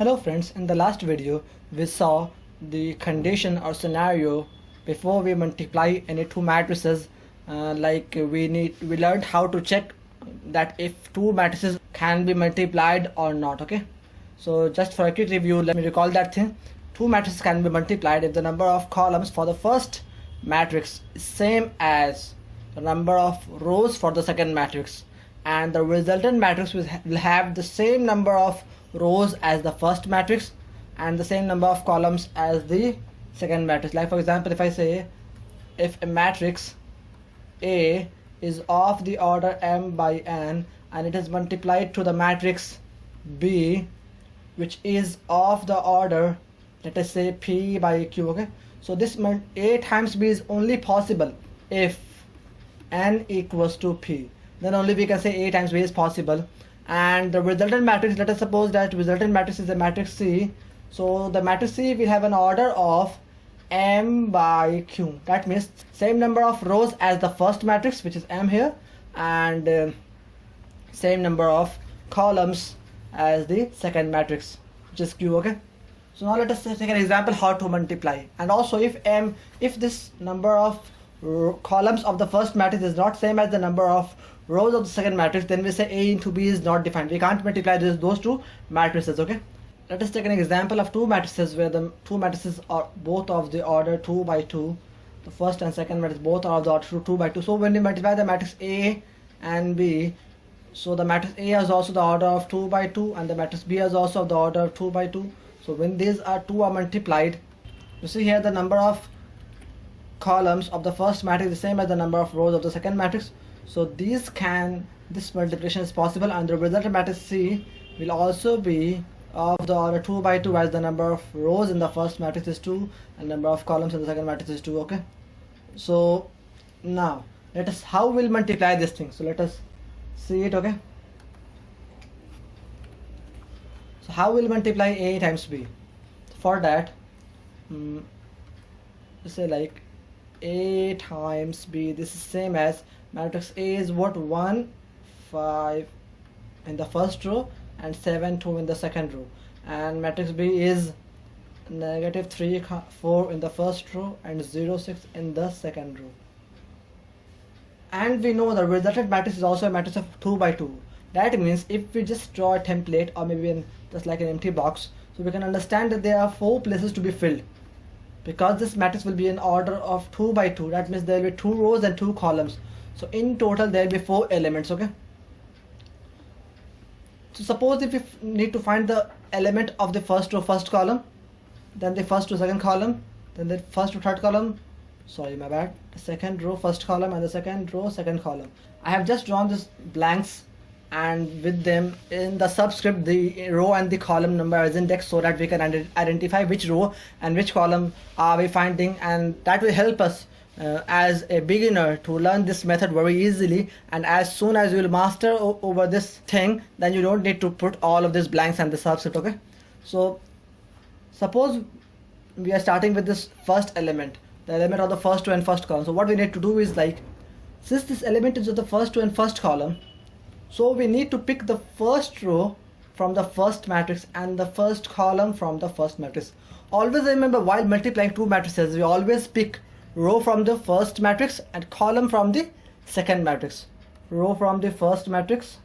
Hello friends, in the last video we saw the condition or scenario before we multiply any two matrices. We learned how to check that if two matrices can be multiplied or not. Okay, so just for a quick review, let me recall that thing. Two matrices can be multiplied if the number of columns for the first matrix is same as the number of rows for the second matrix, and the resultant matrix will have the same number of rows as the first matrix and the same number of columns as the second matrix. Like for example, if I say if a matrix A is of the order m by n and it is multiplied to the matrix B, which is of the order, let us say, p by q. Okay, so this A times B is only possible if n equals to p. Then only we can say A times B is possible. And the resultant matrix, let us suppose that resultant matrix is a matrix C. So the matrix C will have an order of m by q. That means same number of rows as the first matrix, which is m here, and same number of columns as the second matrix, which is q. Okay, so now let us take an example how to multiply. And also if this number of columns of the first matrix is not same as the number of rows of the second matrix, then we say A into B is not defined. We can't multiply those two matrices. Okay, let us take an example of two matrices where the two matrices are both of the order 2 by 2. The first and second matrix both are of the order 2 by 2. So when we multiply the matrix A and B, so the matrix A is also the order of 2 by 2 and the matrix B is also of the order of 2 by 2. So when these two are multiplied, you see here the number of columns of the first matrix is the same as the number of rows of the second matrix. So this multiplication is possible, and the resultant matrix C will also be of the order 2 by 2, as the number of rows in the first matrix is 2 and number of columns in the second matrix is 2. Okay, so now how we'll multiply this thing. So let us see it. Okay, so how we'll multiply A times B? For that, say like A times B, this is same as matrix A is what, 1 5 in the first row and 7 2 in the second row, and matrix B is negative 3 4 in the first row and 0 6 in the second row. And we know the resultant matrix is also a matrix of 2 by 2. That means if we just draw a template, or maybe just like an empty box, so we can understand that there are 4 places to be filled. Because this matrix will be in order of 2 by 2, that means there will be 2 rows and 2 columns. So in total there will be 4 elements. Okay, so suppose if we need to find the element of the first row first column, then the first to second column, then the first to third column, sorry my bad, the second row first column and the second row second column. I have just drawn these blanks, and with them in the subscript the row and the column number as index, so that we can identify which row and which column are we finding, and that will help us as a beginner to learn this method very easily. And as soon as you will master over this thing, then you don't need to put all of these blanks and the subscript. Okay, so suppose we are starting with this first element, the element of the first row and first column. So what we need to do is, like, since this element is of the first row and first column, so we need to pick the first row from the first matrix and the first column from the first matrix. Always remember, while multiplying two matrices, we always pick row from the first matrix and column from the second matrix. Row from the first matrix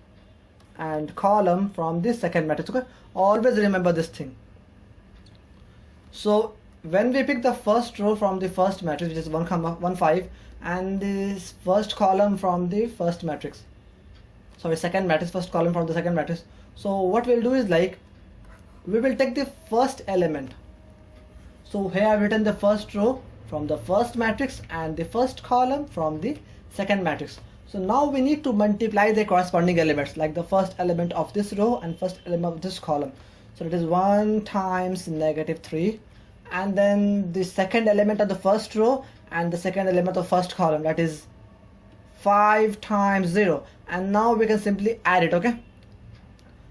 and column from the second matrix. Okay, always remember this thing. So when we pick the first row from the first matrix, which is 1 1 5, and this first column from the first matrix, sorry, second matrix, first column from the second matrix, so what we'll do is, like, we will take the first element. So here I've written the first row from the first matrix and the first column from the second matrix. So now we need to multiply the corresponding elements, like the first element of this row and first element of this column. So it is 1 times negative 3, and then the second element of the first row and the second element of the first column, that is 5 times 0, and now we can simply add it. Okay,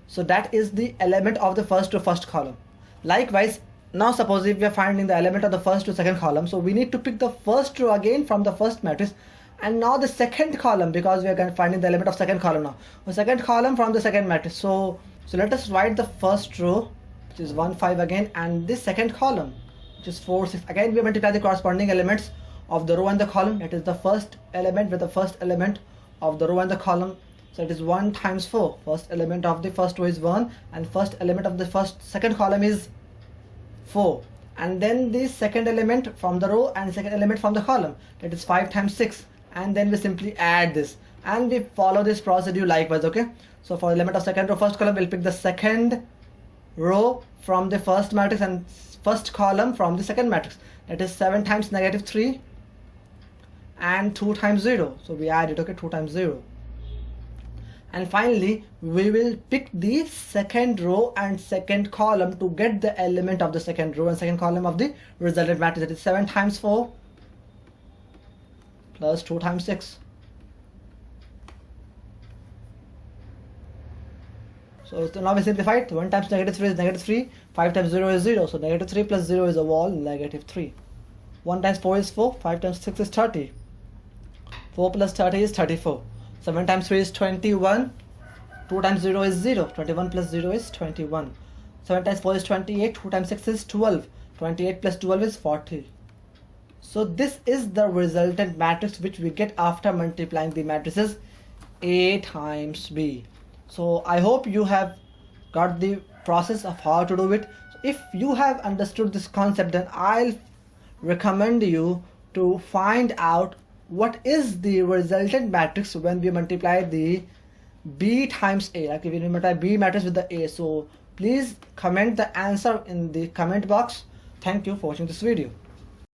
so that is the element of the first row first column. Likewise, now suppose if we are finding the element of the first to second column, so we need to pick the first row again from the first matrix, and now the second column, because we are finding the element of second column now, the second column from the second matrix. So let us write the first row which is 1 5 again, and this second column, which is 4 6. Again we multiply the corresponding elements of the row and the column. It is the first element with the first element of the row and the column. So it is 1 times 4. First element of the first row is 1, and first element of the second column is 4. And then the second element from the row and second element from the column, that is 5 times 6. And then we simply add this, and we follow this procedure likewise. Okay, so for element of second row first column, we'll pick the second row from the first matrix and first column from the second matrix. That is 7 times -3 and 2 times 0. So we add it. Okay, 2 times 0. And finally we will pick the second row and second column to get the element of the second row and second column of the resultant matrix. That is 7 times 4 plus 2 times 6. So now we simplify it. 1 times -3 is -3. 5 times 0 is 0. So -3 plus 0 is a wall, -3. 1 times 4 is 4. 5 times 6 is 30. 4 plus 30 is 34. 7 times 3 is 21. 2 times 0 is 0. 21 plus 0 is 21. 7 times 4 is 28. 2 times 6 is 12. 28 plus 12 is 40. So this is the resultant matrix which we get after multiplying the matrices A times B. So I hope you have got the process of how to do it. So if you have understood this concept, then I'll recommend you to find out what is the resultant matrix when we multiply the B times A, like if we multiply B matrix with the A. So please comment the answer in the comment box. Thank you for watching this video.